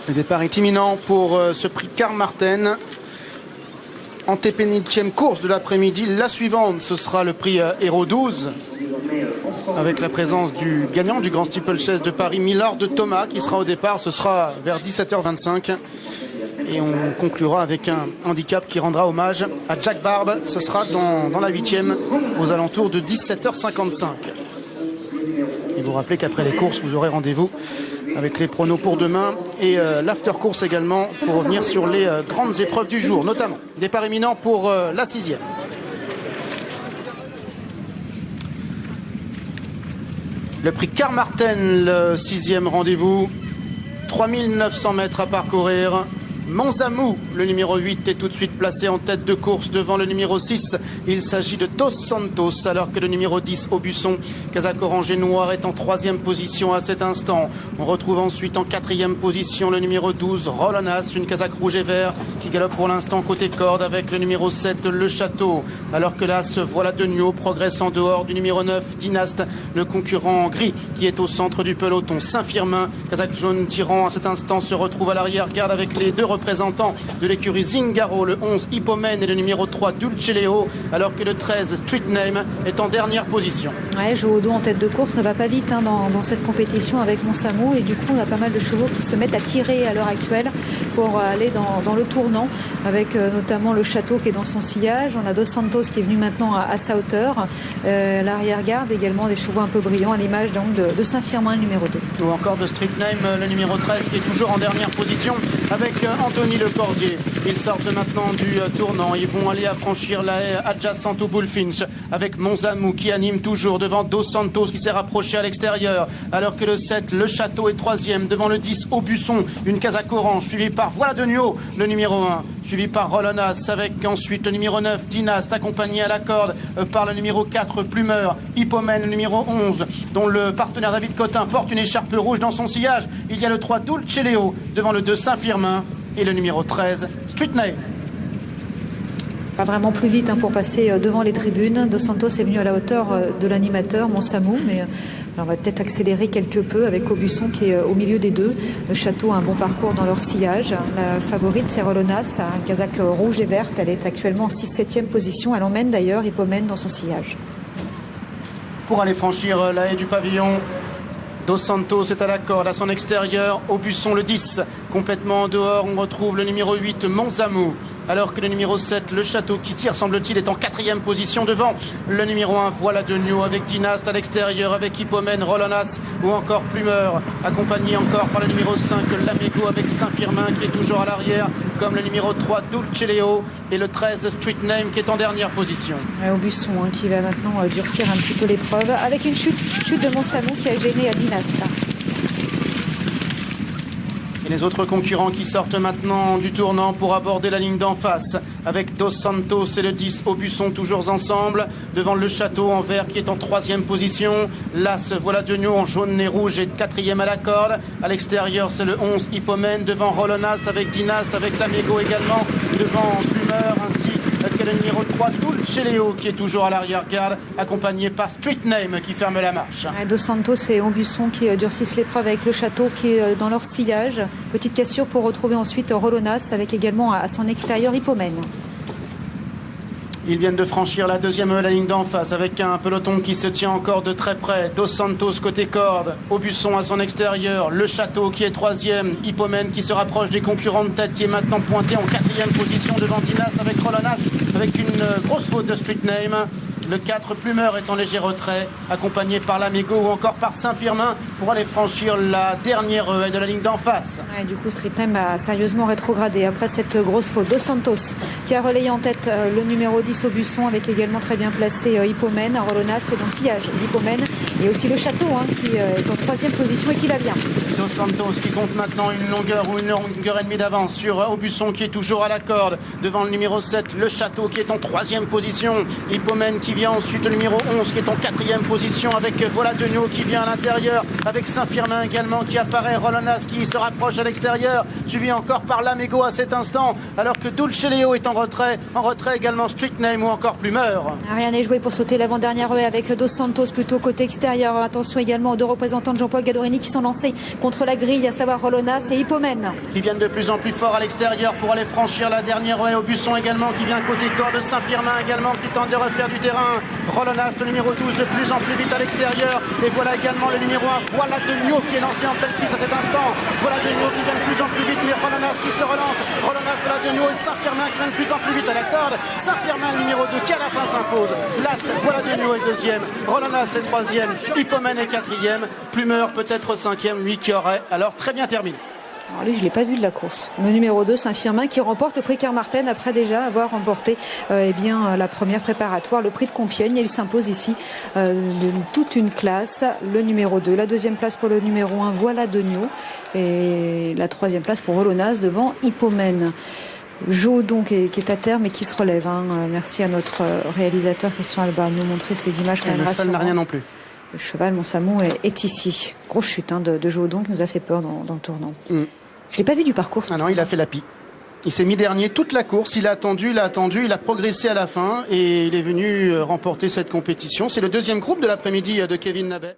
Le départ est imminent pour ce prix Karl Martin. Antépénultième course de l'après-midi. La suivante, ce sera le prix Héros 12. Avec la présence du gagnant du Grand Steeplechase de Paris, Millard de Thomas, qui sera au départ. Ce sera vers 17h25. Et on conclura avec un handicap qui rendra hommage à Jack Barbe. Ce sera dans la 8e, aux alentours de 17h55. Et vous rappelez qu'après les courses, vous aurez rendez-vous avec les pronos pour demain et l'after-course également pour revenir sur les grandes épreuves du jour, notamment départ imminent pour la 6e. Le prix Karl Martin, le 6e rendez-vous, 3900 mètres à parcourir. Monzamou, le numéro 8, est tout de suite placé en tête de course devant le numéro 6. Il s'agit de Dos Santos, alors que le numéro 10, Aubusson, casaque orange et noir, est en 3e position à cet instant. On retrouve ensuite en 4e position le numéro 12, Rolonas, une casaque rouge et vert, qui galope pour l'instant côté corde avec le numéro 7, Le Château. Alors que l'As, Voilà de Nuo, progresse en dehors du numéro 9, Dynaste, le concurrent gris, qui est au centre du peloton. Saint-Firmin, casaque jaune tirant à cet instant, se retrouve à l'arrière-garde avec les deux représentant de l'écurie Zingaro, le 11 Hippomène et le numéro 3 Dulce Leo, alors que le 13 Street Name est en dernière position. Ouais, Joe en tête de course ne va pas vite dans cette compétition avec Monzamou, et du coup on a pas mal de chevaux qui se mettent à tirer à l'heure actuelle pour aller dans le tournant, avec notamment Le Château qui est dans son sillage. On a Dos Santos qui est venu maintenant à sa hauteur, l'arrière-garde également des chevaux un peu brillants à l'image donc de Saint-Firmin, le numéro 2. Ou encore de Street Name, le numéro 13 qui est toujours en dernière position avec Anthony Lecordier. Ils sortent maintenant du tournant. Ils vont aller affranchir la haie adjacente au Bullfinch avec Monzamou qui anime toujours devant Dos Santos qui s'est rapproché à l'extérieur. Alors que le 7, Le Château, est 3e devant le 10, Aubusson, une casaque orange, suivi par Voilà de Nuo, le numéro 1, suivi par Rolonas avec ensuite le numéro 9, Dynaste, accompagné à la corde par le numéro 4, Plumeur, Hippomène, le numéro 11, dont le partenaire David Cotin porte une écharpe rouge dans son sillage. Il y a le 3, Dulce Leo, devant le 2, Saint-Firmin, et le numéro 13, Street Name. Pas vraiment plus vite pour passer devant les tribunes. Dos Santos est venu à la hauteur de l'animateur Monzamou, mais on va peut-être accélérer quelque peu avec Aubusson qui est au milieu des deux. Le Château a un bon parcours dans leur sillage. La favorite, c'est Rolonas, un casaque rouge et verte. Elle est actuellement en 6-7e position. Elle emmène d'ailleurs Hippomène dans son sillage. Pour aller franchir la haie du pavillon, Dos Santos est à la corde, à son extérieur. Aubusson, le 10, complètement en dehors. On retrouve le numéro 8, Monzamou. Alors que le numéro 7, Le Château, qui tire, semble-t-il, est en 4e position devant le numéro 1, Voilà de Nuo, avec Dynaste à l'extérieur, avec Hippomène, Rolonas ou encore Plumeur, accompagné encore par le numéro 5, Lamego, avec Saint-Firmin qui est toujours à l'arrière, comme le numéro 3, Dulce Leo, et le 13, Street Name, qui est en dernière position. Aubusson qui va maintenant durcir un petit peu l'épreuve, avec une chute de Monzamou qui a gêné à Dynaste. Et les autres concurrents qui sortent maintenant du tournant pour aborder la ligne d'en face, avec Dos Santos et le 10 Aubusson toujours ensemble, devant Le Château en vert qui est en 3e position. L'As, Voilà de Nuo en jaune et rouge est 4e à la corde. À l'extérieur, c'est le 11 Hippomène devant Rolonas avec Dynaste, avec Lamego également devant Plumeur, ainsi que le numéro 3, Dulce Leo, qui est toujours à l'arrière-garde, accompagné par Street Name qui ferme la marche. Dos Santos et Aubusson qui durcissent l'épreuve avec Le Château qui est dans leur sillage. Petite cassure pour retrouver ensuite Rolonas avec également à son extérieur Hippomène. Ils viennent de franchir la la ligne d'en face avec un peloton qui se tient encore de très près. Dos Santos côté corde, Aubusson à son extérieur, Le Château qui est 3e, Hippomène qui se rapproche des concurrents de tête qui est maintenant pointé en 4e position devant Dynaste avec Rolonas, avec une grosse faute de Street Name. Le 4, Plumeur, est en léger retrait, accompagné par Lamego ou encore par Saint-Firmin pour aller franchir la dernière haie de la ligne d'en face. Ouais, du coup, Street Name a sérieusement rétrogradé après cette grosse faute. Dos Santos qui a relayé en tête le numéro 10 Aubusson, avec également très bien placé Hippomène. Rolonas est dans le sillage d'Hippomène, et aussi Le Château qui est en 3e position et qui va bien. Dos Santos qui compte maintenant une longueur et demie d'avance sur Aubusson qui est toujours à la corde devant le numéro 7, Le Château qui est en 3e position. Hippomène qui vient vient ensuite le numéro 11 qui est en 4e position avec Voilà Degnaud qui vient à l'intérieur, avec Saint-Firmin également qui apparaît, Rolonas qui se rapproche à l'extérieur, suivi encore par Lamego à cet instant, alors que Dulce Leo est en retrait également Street Name ou encore Plumeur. Rien n'est joué pour sauter l'avant-dernière haie avec Dos Santos plutôt côté extérieur. Attention également aux deux représentants de Jean-Paul Gadorini qui sont lancés contre la grille, à savoir Rolonas et Hippomène. Qui viennent de plus en plus fort à l'extérieur pour aller franchir la dernière haie. Aubusson également qui vient côté corps de Saint-Firmin également qui tente de refaire du terrain. Rolonas, le numéro 12, de plus en plus vite à l'extérieur. Et voilà également le numéro 1, Voilà Degnaud qui est lancé en pleine piste à cet instant. Voilà Degnaud qui vient de plus en plus vite, mais Rolonas qui se relance. Rolonas, Voilà Degnaud et Saint-Firmin qui vient de plus en plus vite à la corde. Saint-Firmin, le numéro 2, qui à la fin s'impose. Là, Voilà Degnaud est 2e. Rolonas est 3e. Hippomène est 4e. Plumeur peut-être 5e, lui qui aurait alors très bien terminé. Alors lui, je ne l'ai pas vu de la course. Le numéro 2, Saint-Firmin, qui remporte le prix Carmarthen après déjà avoir remporté la première préparatoire, le prix de Compiègne. Il s'impose ici de toute une classe. Le numéro 2, la 2e place pour le numéro 1, Voilà Degnaud. Et la 3e place pour Rolonas devant Hippomène. Jodon qui est à terre mais qui se relève. Merci à notre réalisateur Christian Alba de nous montrer ces images quand même rassurantes. Le cheval n'a rien non plus. Le cheval, Monsamou, est ici. Grosse chute de Jodon qui nous a fait peur dans le tournant. Je ne l'ai pas vu du parcours. Ah non, il a fait la pie. Il s'est mis dernier toute la course, il a attendu, il a progressé à la fin et il est venu remporter cette compétition. C'est le 2e groupe de l'après-midi de Kevin Nabet.